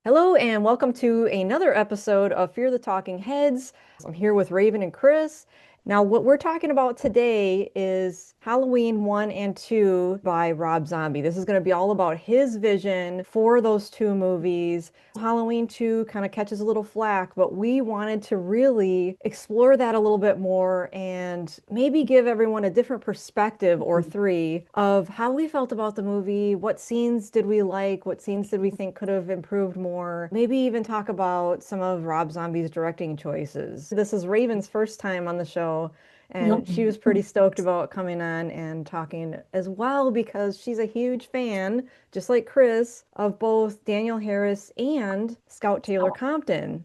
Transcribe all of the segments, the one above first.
Hello, and welcome to another episode of Fear the Talking Heads. I'm here with Raven and Chris. Now, what we're talking about today is Halloween 1 and 2 by Rob Zombie. This is going to be all about his vision for those two movies. Halloween 2 kind of catches a little flack, but we wanted to really explore that a little bit more and maybe give everyone a different perspective or three of how we felt about the movie, what scenes did we like, what scenes did we think could have improved more, maybe even talk about some of Rob Zombie's directing choices. This is Raven's first time on the show, Yep. and she was pretty stoked about coming on and talking as well because she's a huge fan, just like Chris, of both Daniel Harris and Scout Taylor Compton.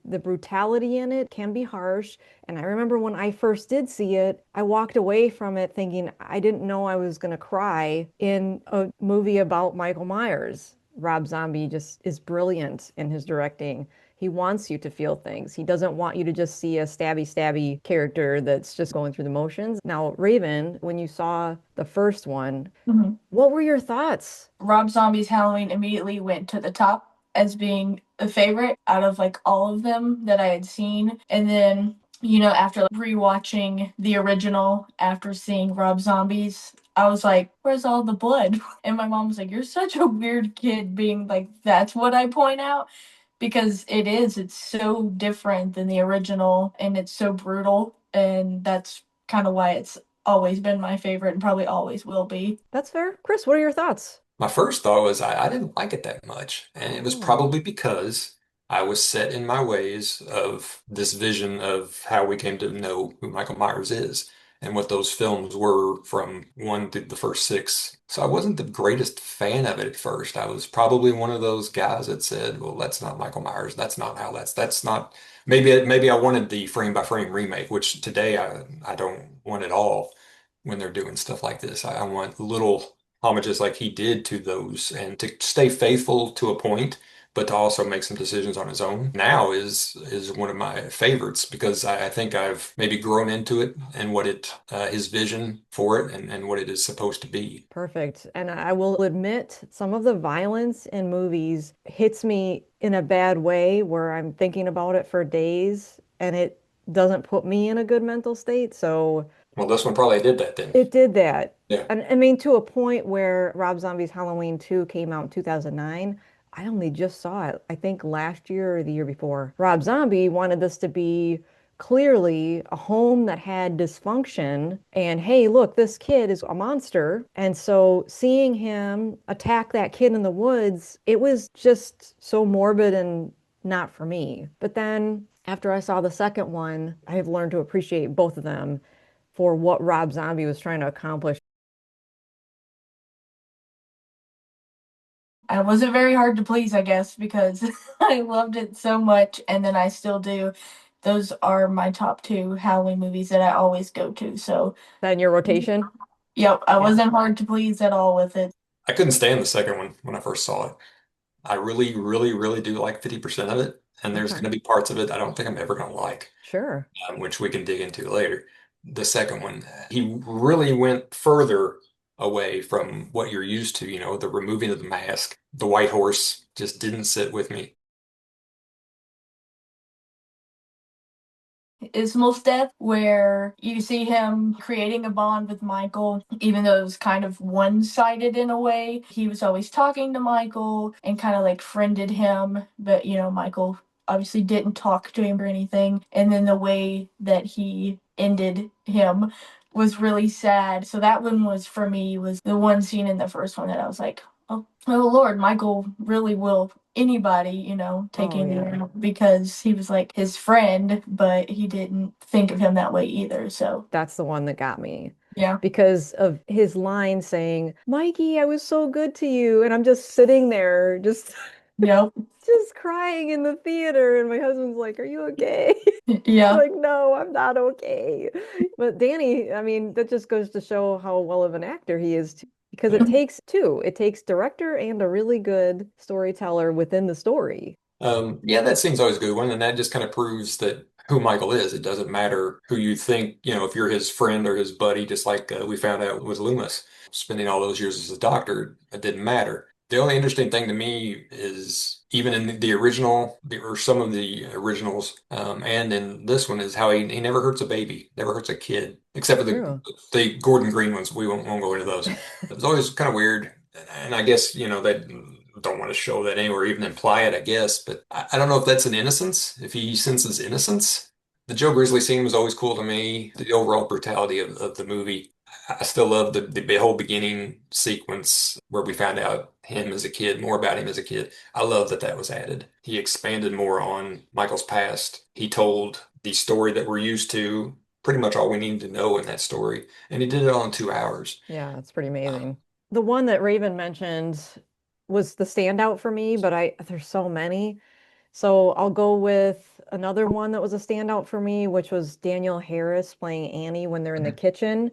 The brutality in it can be harsh. And I remember when I first did see it, I walked away from it thinking I didn't know I was going to cry in a movie about Michael Myers. Rob Zombie just is brilliant in his directing. He wants you to feel things. He doesn't want you to just see a stabby, stabby character that's just going through the motions. Now, Raven, when you saw the first one, Mhm. what were your thoughts? Rob Zombie's Halloween immediately went to the top as being a favorite out of like all of them that I had seen. And then, after like, rewatching the original after seeing Rob Zombie's, I was like, where's all the blood? And my mom was like, you're such a weird kid being like, that's what I point out. Because it's so different than the original and it's so brutal. And that's kind of why it's always been my favorite and probably always will be. That's fair. Chris, what are your thoughts? My first thought was I didn't like it that much. And it was Oh. probably because I was set in my ways of this vision of how we came to know who Michael Myers is and what those films were from one through the first six. So I wasn't the greatest fan of it at first. I was probably one of those guys that said, well, that's not Michael Myers. That's not how that's not maybe I wanted the frame by frame remake, which today I don't want at all when they're doing stuff like this. I want little homages like he did to those and to stay faithful to a point, but to also make some decisions on his own. Now is one of my favorites because I think I've maybe grown into it and what it his vision for it and what it is supposed to be. Perfect. And I will admit, some of the violence in movies hits me in a bad way where I'm thinking about it for days and it doesn't put me in a good mental state. So Well, this one probably did that then. it did that. Yeah. And I mean, to a point where Rob Zombie's Halloween 2 came out in 2009. I only just saw it, I think last year or the year before. Rob Zombie wanted this to be clearly a home that had dysfunction. And hey, look, this kid is a monster. And so seeing him attack that kid in the woods, it was just so morbid and not for me. But then after I saw the second one, I have learned to appreciate both of them for what Rob Zombie was trying to accomplish. I wasn't very hard to please, I guess, because I loved it so much, and then I still do. Those are my top two Halloween movies that I always go to. So, That in your rotation? yep, I Yeah. wasn't hard to please at all with it. I couldn't stand the second one when I first saw it. I really, really, really do like 50% of it. And there's Okay. going to be parts of it I don't think I'm ever going to like. Sure. Which we can dig into later. The second one, he really went further away from what you're used to, the removing of the mask. The white horse just didn't sit with me. Ismail's death, where you see him creating a bond with Michael, even though it was kind of one sided in a way. He was always talking to Michael and kind of like friended him, but Michael obviously didn't talk to him or anything. And then the way that he ended him was really sad. So that one was for me, was the one scene in the first one that I was like, oh Lord, Michael really will anybody, Oh, taking yeah. him out because he was like his friend, but he didn't think of him that way either. So, That's the one that got me yeah. because of his line saying, Mikey, I was so good to you. And I'm just sitting there, just Yep. just crying in the theater. And my husband's like, Are you okay? Yeah. Like, no, I'm not okay. But Danny, I mean, that just goes to show how well of an actor he is too, because it takes two. It takes director and a really good storyteller within the story. Yeah, that seems always a good one. And that just kind of proves that who Michael is. It doesn't matter who you think, if you're his friend or his buddy, just like we found out with Loomis. Spending all those years as a doctor, it didn't matter. The only interesting thing to me is even in the original, or some of the originals, and in this one is how he never hurts a baby, never hurts a kid, except for True. the Gordon Green ones. We won't go into those. It was always kind of weird, and I guess they don't want to show that anywhere, even imply it, I guess. But I don't know if that's an innocence, if he senses innocence. The Joe Grizzly scene was always cool to me. The overall brutality of the movie. I still love the whole beginning sequence where we found out him as a kid, more about him as a kid. I love that that was added. He expanded more on Michael's past. He told the story that we're used to, pretty much all we needed to know in that story, and he did it all in 2 hours. Yeah, it's pretty Uh, amazing. The one that Raven mentioned was the standout for me, but there's so many. So I'll go with another one that was a standout for me, which was Danielle Harris playing Annie when they're in the kitchen,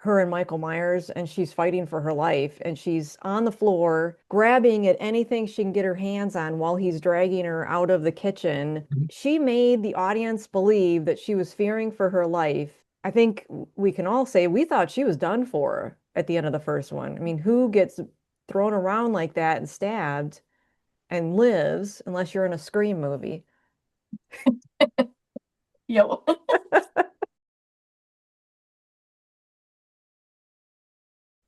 her and Michael Myers, and she's fighting for her life. And she's on the floor, grabbing at anything she can get her hands on while he's dragging her out of the kitchen. She made the audience believe that she was fearing for her life. I think we can all say we thought she was done for at the end of the first one. I mean, who gets thrown around like that and stabbed and lives unless you're in a Scream movie? Yo.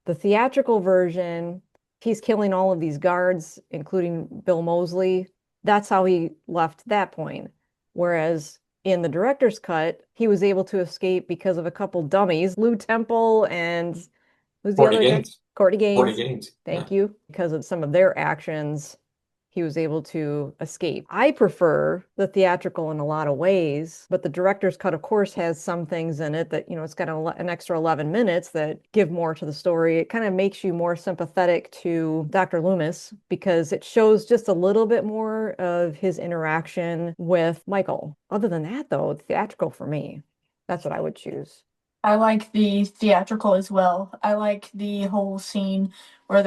The theatrical version, he's killing all of these guards, including Bill Moseley. That's how he left that point. Whereas in the director's cut, he was able to escape because of a couple dummies, Lou Temple and who's the Courtney other guy? Gaines. Courtney Courtney Gaines. Gaines. Yeah. Thank you. Because of some of their actions, he was able to escape. I prefer the theatrical in a lot of ways, but the director's cut, of course, has some things in it that, it's got an extra 11 minutes that give more to the story. It kind of makes you more sympathetic to Dr. Loomis because it shows just a little bit more of his interaction with Michael. Other than that, though, theatrical for me, that's what I would choose. I like the theatrical as well. I like the whole scene where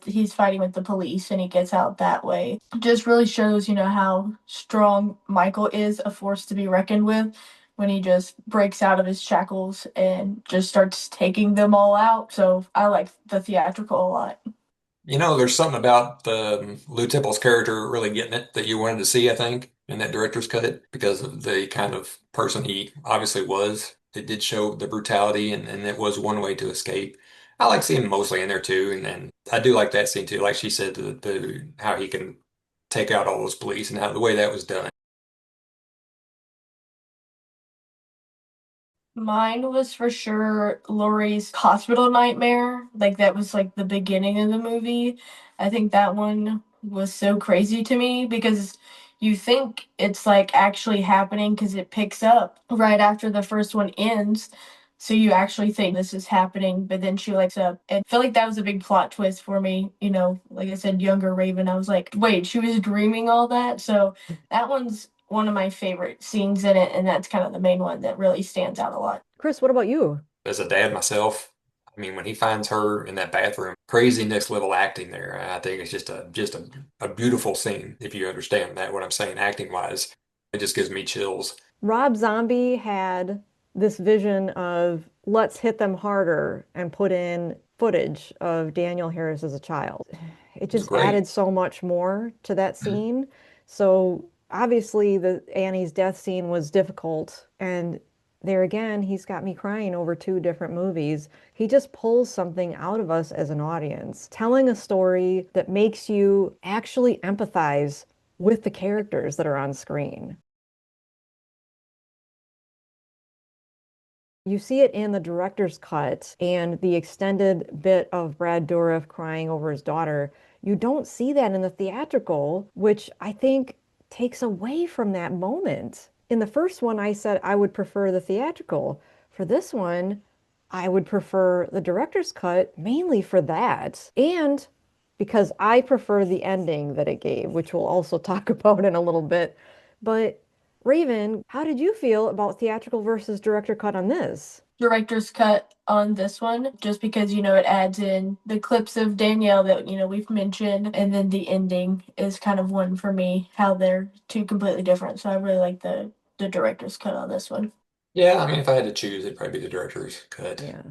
he's fighting with the police and he gets out that way. It just really shows, how strong Michael is, a force to be reckoned with when he just breaks out of his shackles and just starts taking them all out. So I like the theatrical a lot. There's something about Lou Tipple's character really getting it that you wanted to see, I think, in that director's cut because of the kind of person he obviously was. It did show the brutality, and it was one way to escape. I like seeing him mostly in there too, and I do like that scene too. Like she said, the how he can take out all those police and how the way that was done. Mine was for sure Laurie's hospital nightmare. Like that was like the beginning of the movie. I think that one was so crazy to me because you think it's like actually happening because it picks up right after the first one ends. So you actually think this is happening, but then she wakes up. And I feel like that was a big plot twist for me. Like I said, younger Raven, I was like, wait, she was dreaming all that? So that one's one of my favorite scenes in it, and that's kind of the main one that really stands out a lot. Chris, what about you? As a dad myself, I mean, when he finds her in that bathroom, crazy next level acting there. I think it's just a beautiful scene if you understand that what I'm saying acting wise. It just gives me chills. Rob Zombie had this vision of let's hit them harder and put in footage of Daniel Harris as a child. It It was just great. added so much more to that scene. So obviously the Annie's death scene was difficult. And there again, he's got me crying over two different movies. He just pulls something out of us as an audience, telling a story that makes you actually empathize with the characters that are on screen. You see it in the director's cut and the extended bit of Brad Dourif crying over his daughter. You don't see that in the theatrical, which I think takes away from that moment. In the first one, I said I would prefer the theatrical. For this one, I would prefer the director's cut mainly for that. And because I prefer the ending that it gave, which we'll also talk about in a little bit. But Raven, how did you feel about theatrical versus director cut on this? Director's cut on this one, just because, it adds in the clips of Danielle that, we've mentioned, and then the ending is kind of one for me, how they're two completely different. So I really like the director's cut on this one. Yeah, I mean, if I had to choose, it'd probably be the director's cut. Yeah.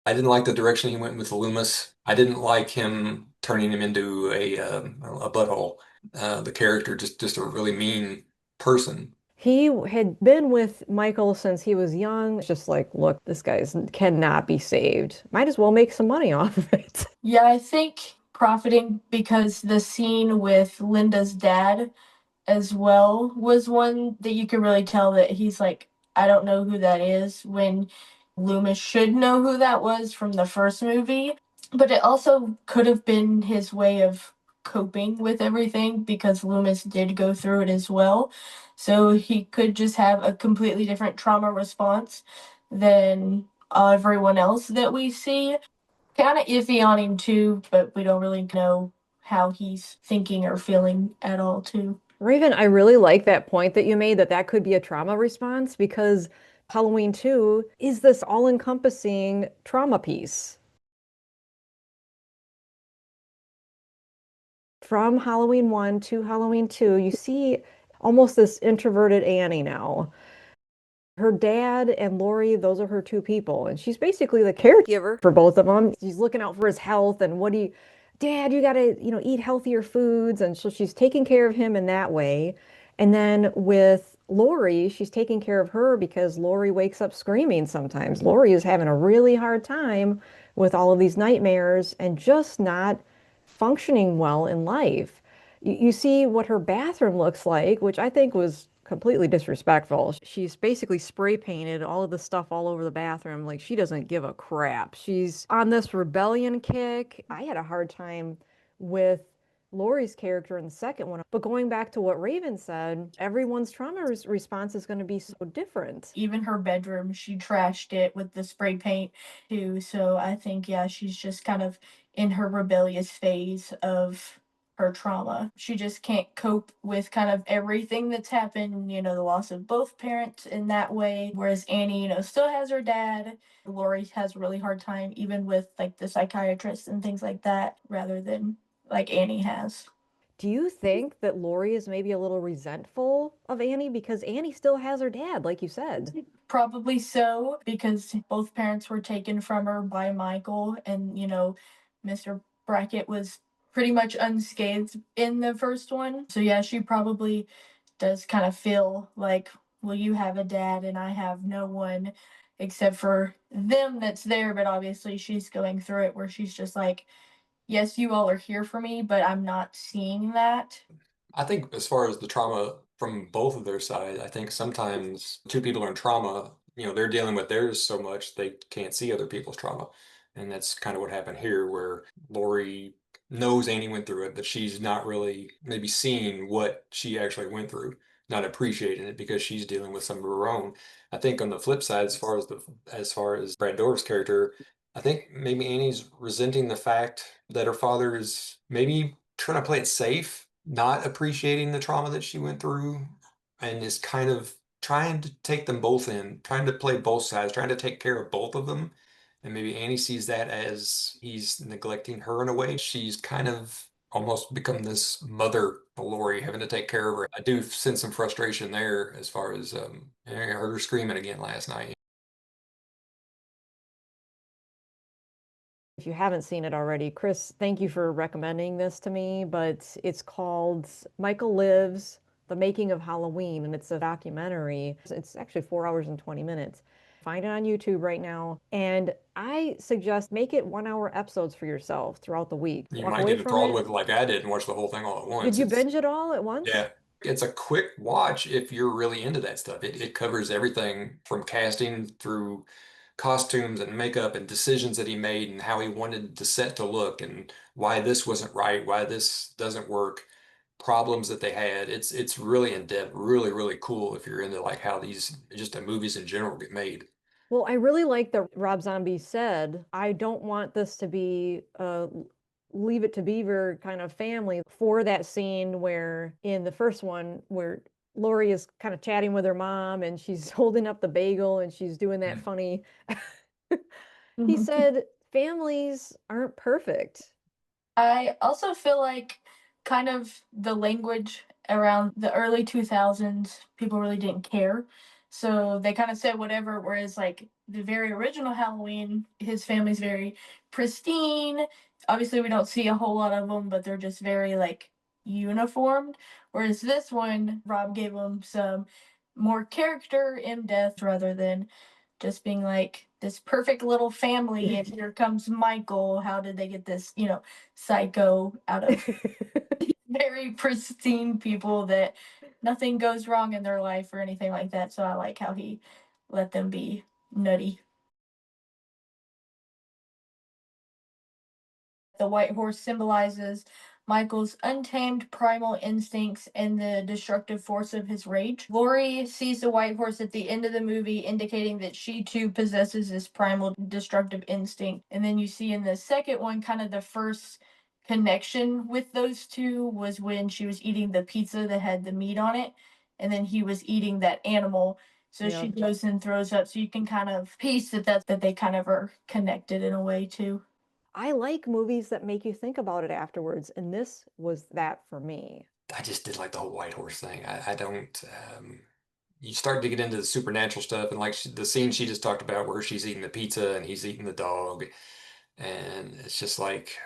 I didn't like the direction he went with Loomis. I didn't like him turning him into a butthole. The character just a really mean person. He had been with Michael since he was young. It's just like, look, this guy cannot be saved. Might as well make some money off of it. Yeah, I think profiting because the scene with Linda's dad as well was one that you could really tell that he's like, I don't know who that is, when Loomis should know who that was from the first movie. But it also could have been his way of coping with everything because Loomis did go through it as well. So he could just have a completely different trauma response than everyone else that we see. Kind of iffy on him too, but we don't really know how he's thinking or feeling at all too. Raven, I really like that point that you made that that could be a trauma response because Halloween 2 is this all-encompassing trauma piece. From Halloween 1 to Halloween 2, you see almost this introverted Annie now. Her dad and Lori, those are her two people. And she's basically the caregiver for both of them. She's looking out for his health and Dad, you gotta, eat healthier foods. And so she's taking care of him in that way. And then with Lori, she's taking care of her because Lori wakes up screaming sometimes. Lori is having a really hard time with all of these nightmares and just not functioning well in life. You see what her bathroom looks like, which I think was completely disrespectful. She's basically spray painted all of the stuff all over the bathroom. Like she doesn't give a crap. She's on this rebellion kick. I had a hard time with Lori's character in the second one. But going back to what Raven said, everyone's trauma response is going to be so different. Even her bedroom, she trashed it with the spray paint too. So I think, yeah, she's just kind of in her rebellious phase of her trauma. She just can't cope with kind of everything that's happened, the loss of both parents in that way. Whereas Annie, still has her dad. Lori has a really hard time, even with like the psychiatrist and things like that, rather than like Annie has. Do you think that Lori is maybe a little resentful of Annie because Annie still has her dad, like you said? Probably so, because both parents were taken from her by Michael, and Mr. Brackett was pretty much unscathed in the first one. So, yeah, she probably does kind of feel like, well, you have a dad, and I have no one except for them that's there. But obviously, she's going through it where she's just like, yes, you all are here for me, but I'm not seeing that. I think as far as the trauma from both of their side, I think sometimes two people are in trauma, they're dealing with theirs so much they can't see other people's trauma. And that's kind of what happened here, where Lori knows Annie went through it, but she's not really maybe seeing what she actually went through, not appreciating it because she's dealing with some of her own. I think on the flip side, as far as Brad Dourif's character, I think maybe Annie's resenting the fact that her father is maybe trying to play it safe, not appreciating the trauma that she went through, and is kind of trying to take them both in, trying to play both sides, trying to take care of both of them. And maybe Annie sees that as he's neglecting her in a way. She's kind of almost become this mother to Lori, having to take care of her. I do sense some frustration there as far as I heard her screaming again last night. If you haven't seen it already, Chris, thank you for recommending this to me, but it's called Michael Lives, The Making of Halloween, and it's a documentary. It's actually 4 hours and 20 minutes. Find it on YouTube right now. And I suggest make it 1 hour episodes for yourself throughout the week. You Walk might away get from enthralled it. with it like I did and watch the whole thing all at Did once. you It's binge it all at once? Yeah, it's a quick watch if you're really into that stuff. It covers everything from casting through costumes and makeup and decisions that he made and how he wanted the set to look and why this wasn't right, why this doesn't work, problems that they had. It's really in depth, really, really cool if you're into like how these just the movies in general get made. Well, I really like that Rob Zombie said, I don't want this to be a Leave It to Beaver kind of family for that scene where in the first one where Lori is kind of chatting with her mom and she's holding up the bagel and she's doing that Mm. funny. He Mhm. said, families aren't perfect. I also feel like kind of the language around the early 2000s, people really didn't care. So they kind of said whatever, whereas like the very original Halloween, his family's very pristine. Obviously, we don't see a whole lot of them, but they're just very like uniformed. Whereas this one, Rob gave them some more character in depth rather than just being like this perfect little family and here comes Michael. How did they get this, psycho out of very pristine people that nothing goes wrong in their life or anything like that. So I like how he let them be nutty. The white horse symbolizes Michael's untamed primal instincts and the destructive force of his rage. Lori sees the white horse at the end of the movie, indicating that she too possesses this primal destructive instinct. And then you see in the second one, kind of the first connection with those two was when she was eating the pizza that had the meat on it, and then he was eating that animal. So Yeah. she goes and throws up. So you can kind of piece that they kind of are connected in a way too. I like movies that make you think about it afterwards, and this was that for me. I just did like the whole white horse thing. I don't. You start to get into the supernatural stuff, and like the scene she just talked about, where she's eating the pizza and he's eating the dog, and it's just like,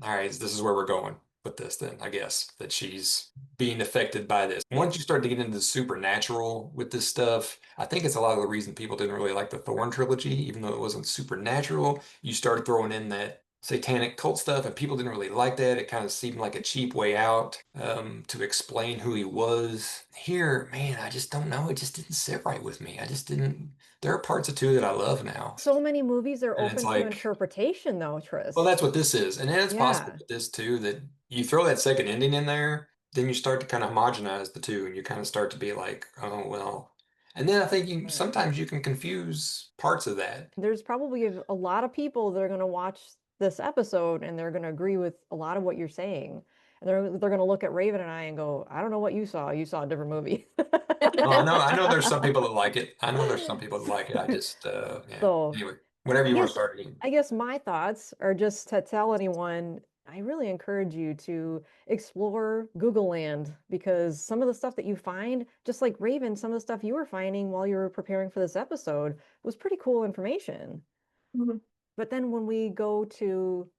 all right, this is where we're going with this. Then I guess that she's being affected by this. Once you start to get into the supernatural with this stuff, I think it's a lot of the reason people didn't really like the Thorn trilogy, even though it wasn't supernatural. You started throwing in that satanic cult stuff, and people didn't really like that. It kind of seemed like a cheap way out to explain who he was. Here, man, I just don't know. It just didn't sit right with me. I just didn't. There are parts of two that I love now, So many movies are and it's open to like, interpretation, though, well, Tris. that's what this is. And then it's possible Yeah. with this too that you throw that second ending in there, then you start to kind of homogenize the two and you kind of start to be like, oh, well. And then I think Right. sometimes you can confuse parts of that. There's probably a lot of people that are going to watch this episode and they're going to agree with a lot of what you're saying. And they're going to look at Raven and I and go, I don't know what you saw. You saw a different movie. Oh, I know there's some people that like it. I know there's some people that like it. I just, yeah. So Anyway, whenever I you want to guess start again. I guess my thoughts are just to tell anyone, I really encourage you to explore Google Land because some of the stuff that you find, just like Raven, some of the stuff you were finding while you were preparing for this episode was pretty cool information. Mhm. But then when we go to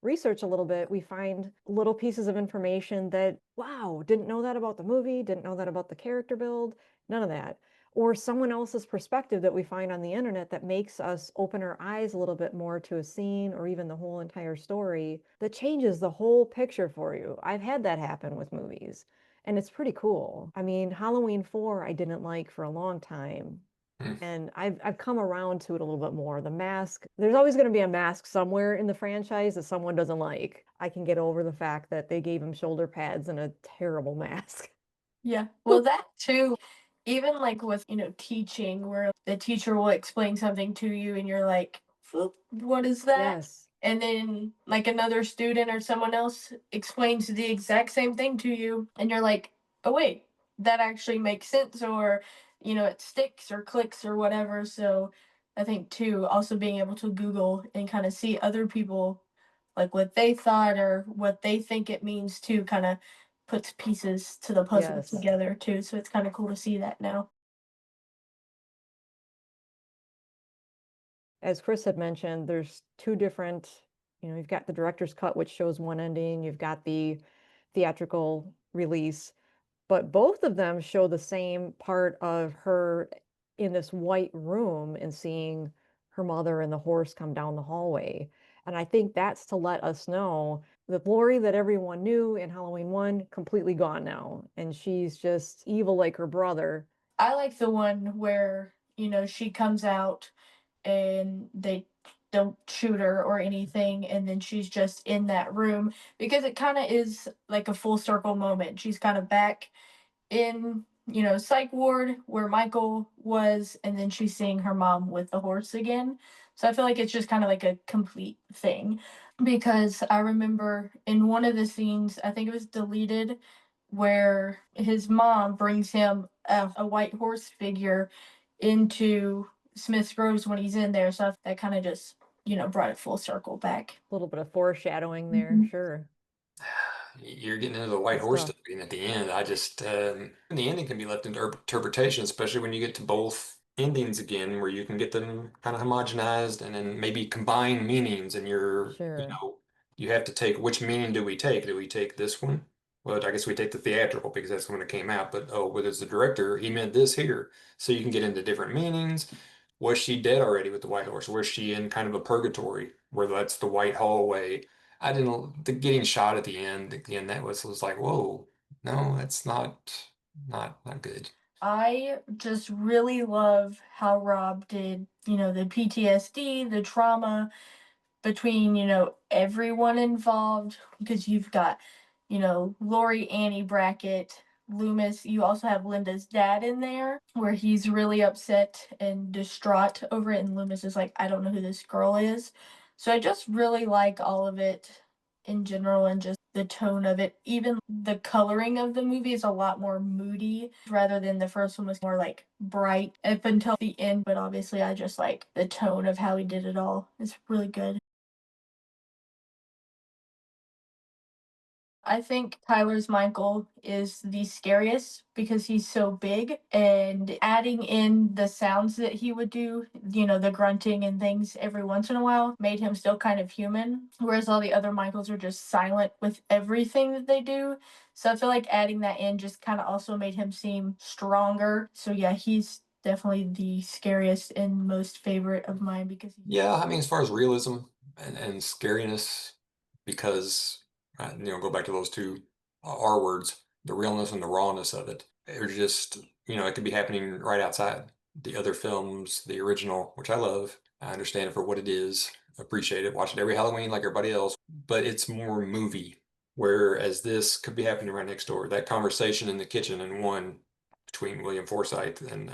research a little bit, we find little pieces of information that, wow, didn't know that about the movie, didn't know that about the character build, none of that. Or someone else's perspective that we find on the internet that makes us open our eyes a little bit more to a scene or even the whole entire story that changes the whole picture for you. I've had that happen with movies, and it's pretty cool. I mean, Halloween 4 I didn't like for a long time. Hmm. And I've come around to it a little bit more. The mask, there's always going to be a mask somewhere in the franchise that someone doesn't like. I can get over the fact that they gave him shoulder pads and a terrible mask. Yeah. Well, that too, even like with, teaching, where the teacher will explain something to you and you're like, What is that?" Yes. And then like another student or someone else explains the exact same thing to you and you're like, "Oh wait, that actually makes sense," or, it sticks or clicks or whatever. So I think too, also being able to Google and kind of see other people like what they thought or what they think it means too, kind of puts pieces to the puzzle Yes. together too. So it's kind of cool to see that now. As Chris had mentioned, there's two different, you've got the director's cut, which shows one ending, you've got the theatrical release. But both of them show the same part of her in this white room and seeing her mother and the horse come down the hallway. And I think that's to let us know the Lori that everyone knew in Halloween 1 completely gone now. And she's just evil like her brother. I like the one where, she comes out and they don't shoot her or anything and then she's just in that room because it kind of is like a full circle moment. She's kind of back in, psych ward where Michael was, and then she's seeing her mom with the horse again. So I feel like it's just kind of like a complete thing because I remember in one of the scenes, I think it was deleted, where his mom brings him a white horse figure into Smith's Groves when he's in there. So that kind of just, brought it full circle back. A little bit of foreshadowing there, Mhm. sure. You're getting into the white Good horse stuff. stuff And at the end, I just the ending can be left into interpretation, especially when you get to both endings again, where you can get them kind of homogenized and then maybe combine meanings, and Sure. you have to take which meaning do we take? Do we take this one? Well, I guess we take the theatrical because that's when it came out. But oh, but as the director, he meant this here, so you can get into different meanings. Was she dead already with the white horse? Was she in kind of a purgatory where that's the white hallway? I didn't the getting shot at the end again. That was like whoa. No, that's not good. I just really love how Rob did, the PTSD, the trauma between, everyone involved because you've got, Lori, Annie, Brackett, Loomis. You also have Linda's dad in there where he's really upset and distraught over it. And Loomis is like, I don't know who this girl is. So I just really like all of it in general and just the tone of it. Even the coloring of the movie is a lot more moody rather than the first one was more like bright up until the end. But obviously, I just like the tone of how he did it all. It's really good. I think Tyler's Michael is the scariest because he's so big, and adding in the sounds that he would do, the grunting and things every once in a while, made him still kind of human. Whereas all the other Michaels are just silent with everything that they do. So I feel like adding that in just kind of also made him seem stronger. So yeah, he's definitely the scariest and most favorite of mine because Yeah, I mean, as far as realism and scariness, because go back to those two R words, the realness and the rawness of it. They're just, it could be happening right outside. The other films, the original, which I love, I understand it for what it is, appreciate it, watch it every Halloween like everybody else, but it's more movie. Whereas this could be happening right next door. That conversation in the kitchen and one between William Forsythe and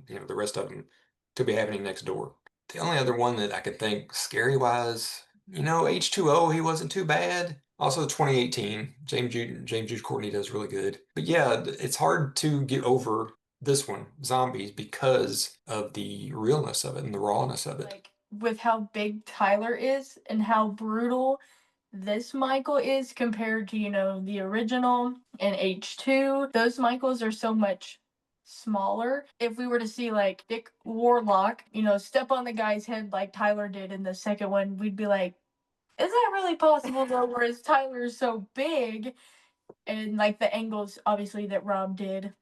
the rest of them could be happening next door. The only other one that I could think scary wise, H2O, he wasn't too bad. Also 2018, James Jude Courtney does really good. But yeah, it's hard to get over this one, Zombies, because of the realness of it and the rawness of it. like with how big Tyler is and how brutal this Michael is compared to, the original and H2. Those Michaels are so much smaller. If we were to see like Dick Warlock, step on the guy's head like Tyler did in the second one, we'd be like, is that really possible though? Whereas Tyler is so big and like the angles obviously that Rob did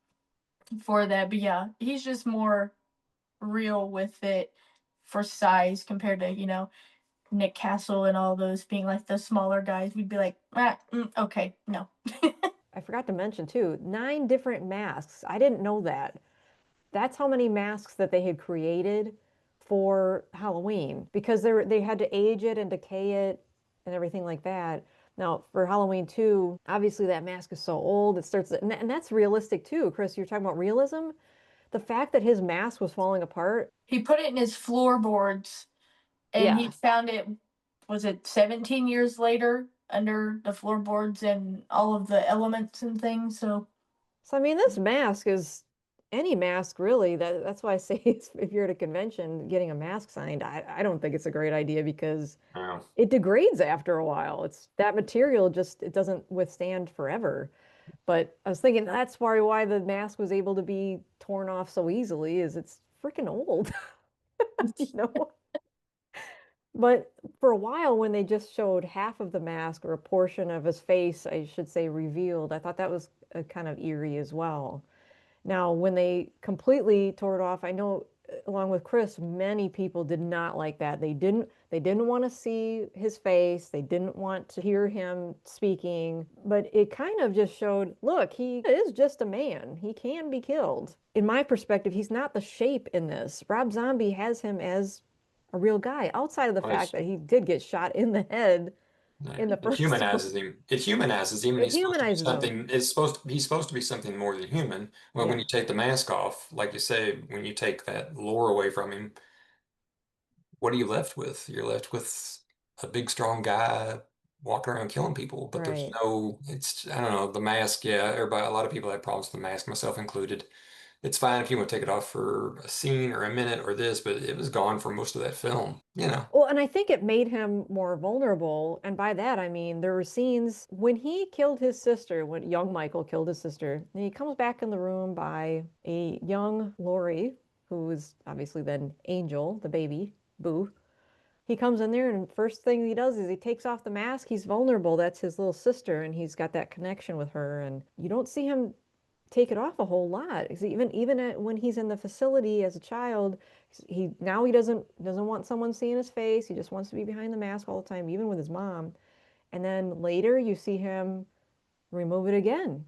for that. But yeah, he's just more real with it for size compared to, Nick Castle and all those being like the smaller guys. We'd be like, okay, no. I forgot to mention too, 9 different masks. I didn't know that. That's how many masks that they had created for Halloween because they had to age it and decay it and everything like that. Now, for Halloween 2, obviously that mask is so old, it starts, and that's realistic too. Chris, you're talking about realism. The fact that his mask was falling apart. He put it in his floorboards and he Yeah. found it, was it 17 years later under the floorboards and all of the elements and things. So So I mean, this mask is any mask really. That's why I say if you're at a convention getting a mask signed, I don't think it's a great idea because Wow. it degrades after a while. It's that material just it doesn't withstand forever. But I was thinking that's why the mask was able to be torn off so easily is it's freaking old, you know? But for a while when they just showed half of the mask or a portion of his face, I should say revealed, I thought that was kind of eerie as well. Now, when they completely tore it off, I know along with Chris, many people did not like that. They didn't want to see his face. They didn't want to hear him speaking, but it kind of just showed, look, he is just a man. He can be killed. In my perspective, he's not the shape in this. Rob Zombie has him as a real guy, outside of the fact Nice. that he did get shot in the head in the It first one. humanizes him. It humanizes him, and It he's supposed to be humanizes him. something. He's supposed to be something more than human. Well, when Yeah, you take the mask off, like you say, when you take that lore away from him, what are you left with? You're left with a big, strong guy walking around killing people. But right. I don't know, the mask. Yeah, everybody, a lot of people had problems with the mask, myself included. It's fine if you want to take it off for a scene or a minute or this, but it was gone for most of that film, you know. Well, and I think it made him more vulnerable. And by that, I mean, there were scenes when he killed his sister, when young Michael killed his sister, and he comes back in the room by a young Lori, who is obviously then Angel, the baby, Boo. He comes in there, and first thing he does is he takes off the mask. He's vulnerable. That's his little sister, and he's got that connection with her. And you don't see him take it off a whole lot. 'Cause when he's in the facility as a child, he doesn't want someone seeing his face. He just wants to be behind the mask all the time, even with his mom. And then later you see him remove it again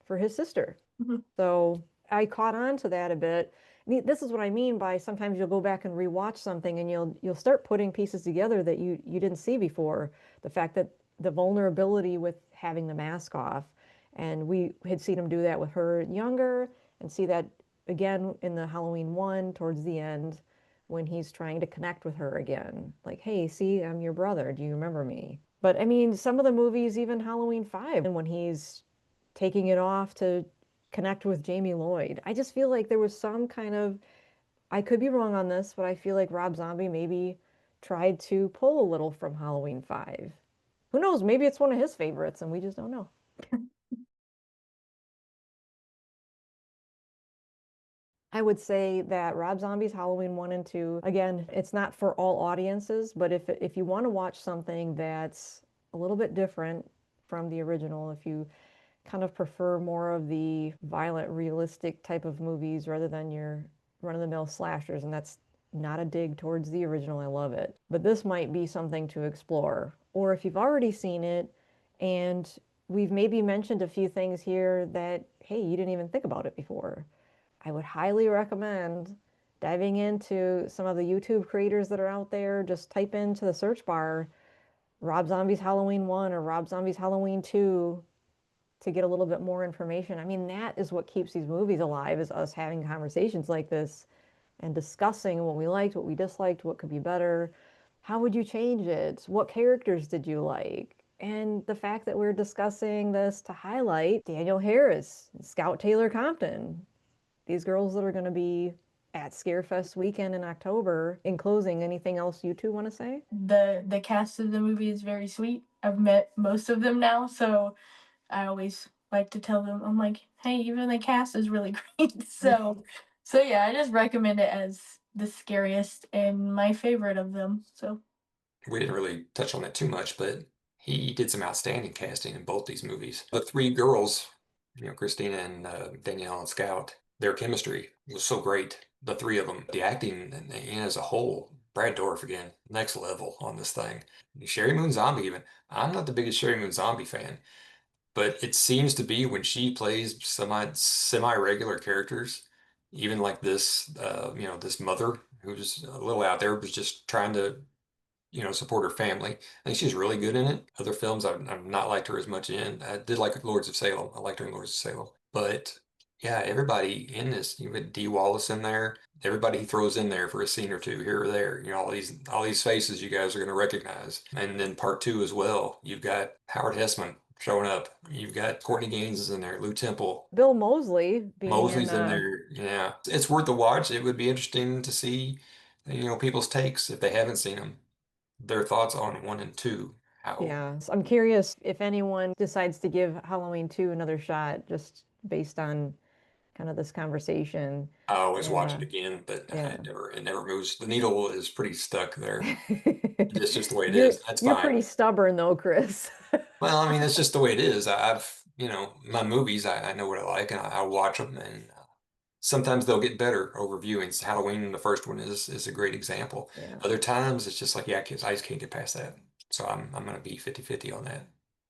for his sister. Mhm. So I caught on to that a bit. This is what I mean by sometimes you'll go back and rewatch something and you'll start putting pieces together that you didn't see before. The fact that the vulnerability with having the mask off, and we had seen him do that with her younger, and see that again in the Halloween one towards the end when he's trying to connect with her again. Like, hey, see, I'm your brother. Do you remember me? But I mean, some of the movies, even Halloween 5, and when he's taking it off to connect with Jamie Lloyd. I just feel like there was some kind of, I could be wrong on this, but I feel like Rob Zombie maybe tried to pull a little from Halloween 5. Who knows? Maybe it's one of his favorites and we just don't know. I would say that Rob Zombie's Halloween 1 and 2, again, it's not for all audiences, but if you want to watch something that's a little bit different from the original, if you kind of prefer more of the violent, realistic type of movies rather than your run-of-the-mill slashers. And that's not a dig towards the original. I love it. But this might be something to explore. Or if you've already seen it and we've maybe mentioned a few things here that, hey, you didn't even think about it before, I would highly recommend diving into some of the YouTube creators that are out there. Just type into the search bar Rob Zombie's Halloween 1 or Rob Zombie's Halloween 2 to get a little bit more information. I mean, that is what keeps these movies alive, is us having conversations like this and discussing what we liked, what we disliked, what could be better. How would you change it? What characters did you like? And the fact that we're discussing this to highlight Daniel Harris, Scout Taylor Compton, these girls that are going to be at Scarefest weekend in October. In closing, anything else you two want to say? The cast of the movie is very sweet. I've met most of them now, so I always like to tell them, I'm like, hey, even the cast is really great. So yeah, I just recommend it as the scariest and my favorite of them. So We didn't really touch on that too much, but he did some outstanding casting in both these movies. The three girls, Christina and Danielle and Scout, their chemistry was so great. The three of them, the acting as a whole, Brad Dourif again, next level on this thing. Sherry Moon Zombie, even. I'm not the biggest Sherry Moon Zombie fan, but it seems to be when she plays semi regular characters, even like this, this mother who's a little out there, was just trying to support her family. I think she's really good in it. Other films I've not liked her as much in. I did like Lords of Salem. I liked her in Lords of Salem. But yeah, everybody in this, you had Dee Wallace in there. Everybody he throws in there for a scene or two here or there. All these faces you guys are going to recognize. And then part two as well. You've got Howard Hessman showing up. You've got Courtney Gaines is in there, Lou Temple. Bill Moseley being in Mosley's in there. Yeah, it's worth the watch. It would be interesting to see, people's takes if they haven't seen them, their thoughts on one and two. How yeah. So I'm curious if anyone decides to give Halloween 2 another shot just based on kind of this conversation. I always watch it Yeah. again, but Yeah. it never moves. The needle is pretty stuck there. It's just the way it You're is. That's you're fine. pretty stubborn though, Chris. Well, I mean, it's just the way it is. My movies, I know what I like, and I watch them, and sometimes they'll get better over viewings. Halloween, the first one, is a great example. Yeah. Other times, it's just like, yeah, kids, I just can't get past that. So I'm going to be 50-50 on that. And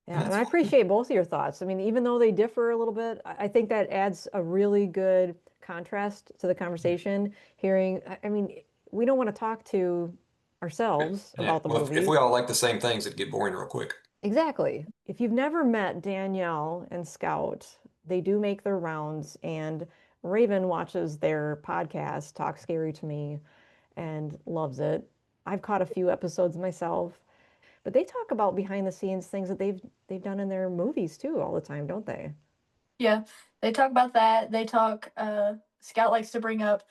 Yeah, and that's I fine. appreciate both of your thoughts. I mean, even though they differ a little bit, I think that adds a really good contrast to the conversation. I mean, we don't want to talk to ourselves Yeah. about the Well, if movie. we all like the same things, it'd get boring real quick. Exactly. If you've never met Danielle and Scout, they do make their rounds, and Raven watches their podcast, Talk Scary to Me, and loves it. I've caught a few episodes myself, but they talk about behind the scenes things that they've done in their movies too all the time, don't they? yeah, they talk about that. They talk Scout likes to bring up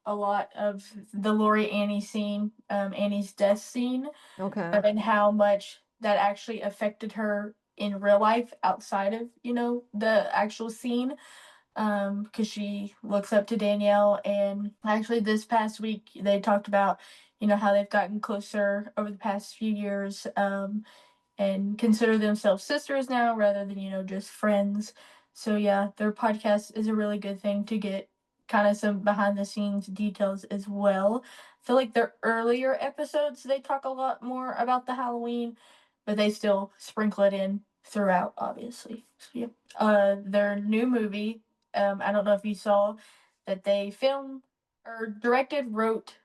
a lot of the Lori Annie scene, Annie's death scene, Okay. and how much that actually affected her in real life outside of, the actual scene. Because she looks up to Danielle, and actually this past week they talked about, how they've gotten closer over the past few years. And consider themselves sisters now rather than, just friends. So yeah, their podcast is a really good thing to get kind of some behind the scenes details as well. I feel like their earlier episodes they talk a lot more about the Halloween, but they still sprinkle it in throughout, obviously. So yeah. Their new movie, I don't know if you saw that they filmed or directed, wrote,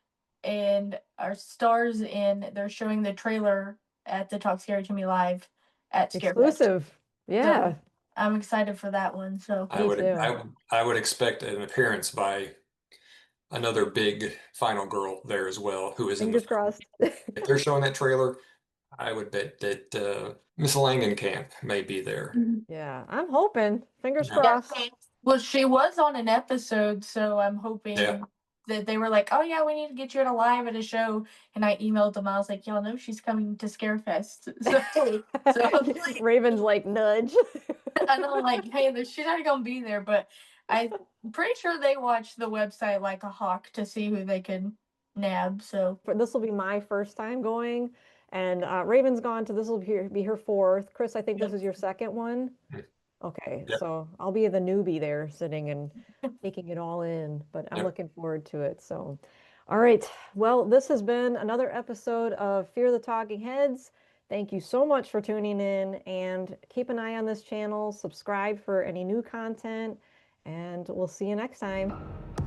and are stars in. They're showing the trailer at the Talk Scary to Me Live at Scarefest. Exclusive. So Yeah, I'm excited for that one. So I me would too. I would expect an appearance by another big final girl there as well, who is in the Fingers film. crossed. If they're showing that trailer, I would bet that Miss Langenkamp may be there. mhm. Yeah, I'm hoping. Fingers Yeah. Yeah. crossed. Well, she was on an episode, so I'm Yeah. hoping that they were like, "Oh yeah, we need to get you at a live at a show." And I emailed them. I was like, "Y'all know she's coming to Scarefest." So hopefully, Raven's like nudge. I know, like, hey, she's not gonna be there, but I'm pretty sure they watch the website like a hawk to see who they can nab. So This will be my first time going, and Raven's gone to this will be her fourth. Chris, I think this yep. is your second one. Mm. Okay, Yep. so I'll be the newbie there sitting and taking it all in, but I'm Yep. looking forward to it. So, all right. Well, this has been another episode of Fear the Talking Heads. Thank you so much for tuning in and keep an eye on this channel, subscribe for any new content, and we'll see you next time.